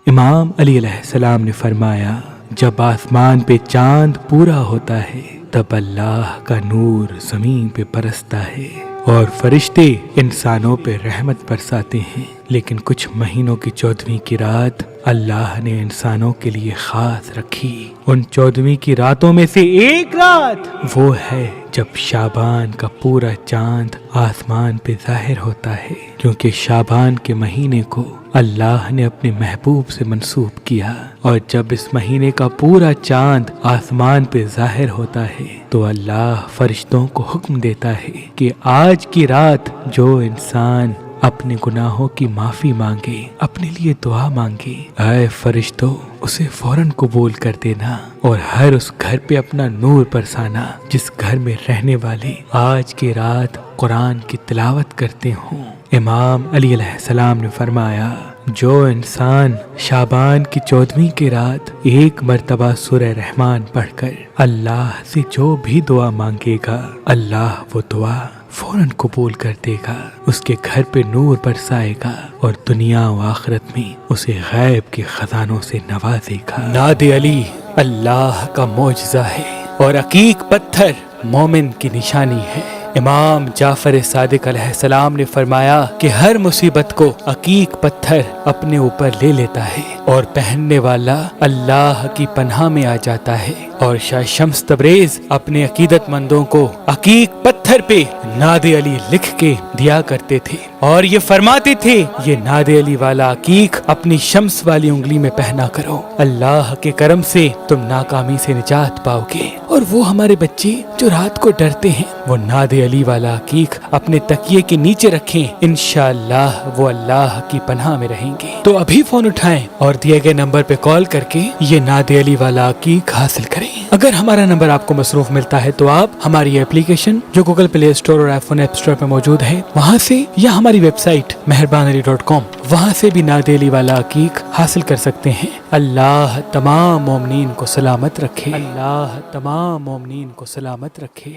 امام علی علیہ السلام نے فرمایا، جب آسمان پہ چاند پورا ہوتا ہے تب اللہ کا نور زمین پہ برستا ہے اور فرشتے انسانوں پہ رحمت برساتے ہیں، لیکن کچھ مہینوں کی 14ویں کی رات اللہ نے انسانوں کے لیے خاص رکھی۔ ان 14ویں کی راتوں میں سے ایک رات وہ ہے جب شعبان کا پورا چاند آسمان پہ ظاہر ہوتا ہے، کیونکہ شعبان کے مہینے کو اللہ نے اپنے محبوب سے منسوب کیا، اور جب اس مہینے کا پورا چاند آسمان پہ ظاہر ہوتا ہے تو اللہ فرشتوں کو حکم دیتا ہے کہ آج کی رات جو انسان اپنے گناہوں کی معافی مانگے، اپنے لیے دعا مانگے، اے فرشتوں اسے فوراً قبول کر دینا اور ہر اس گھر پہ اپنا نور برسانا جس گھر میں رہنے والے آج کی رات قرآن کی تلاوت کرتے ہوں۔ امام علی علیہ السلام نے فرمایا، جو انسان شعبان کی 14ویں کی رات ایک مرتبہ سورہ رحمان پڑھ کر اللہ سے جو بھی دعا مانگے گا، اللہ وہ دعا فوراً قبول کر دے گا، اس کے گھر پہ نور برسائے گا اور دنیا و آخرت میں اسے غیب کے خزانوں سے نوازے گا۔ ناد علی اللہ کا معجزہ ہے اور عقیق پتھر مومن کی نشانی ہے۔ امام جعفر صادق علیہ السلام نے فرمایا کہ ہر مصیبت کو عقیق پتھر اپنے اوپر لے لیتا ہے اور پہننے والا اللہ کی پناہ میں آ جاتا ہے، اور شاہ شمس تبریز اپنے عقیدت مندوں کو عقیق پتھر پہ ناد علی لکھ کے دیا کرتے تھے اور یہ فرماتے تھے، یہ ناد علی والا عقیق اپنی شمس والی انگلی میں پہنا کرو، اللہ کے کرم سے تم ناکامی سے نجات پاؤ گے۔ اور وہ ہمارے بچے جو رات کو ڈرتے ہیں وہ ناد علی والا عقیق اپنے تکیے کے نیچے رکھیں، انشاءاللہ وہ اللہ کی پناہ میں رہیں گے۔ تو ابھی فون اٹھائیں اور دیے گئے نمبر پہ کال کر کے یہ ناد علی والا عقیق حاصل کریں۔ اگر ہمارا نمبر آپ کو مصروف ملتا ہے تو آپ ہماری اپلیکیشن جو گوگل پلے اسٹور اور آئی فون ایپ اسٹور پہ موجود ہے وہاں سے، یا ہماری ویب سائٹ meherbanali.com وہاں سے بھی ناد علی والا عقیق حاصل کر سکتے ہیں۔ اللہ تمام مومنین کو سلامت رکھے، اللہ تمام مومنین کو سلامت رکھے۔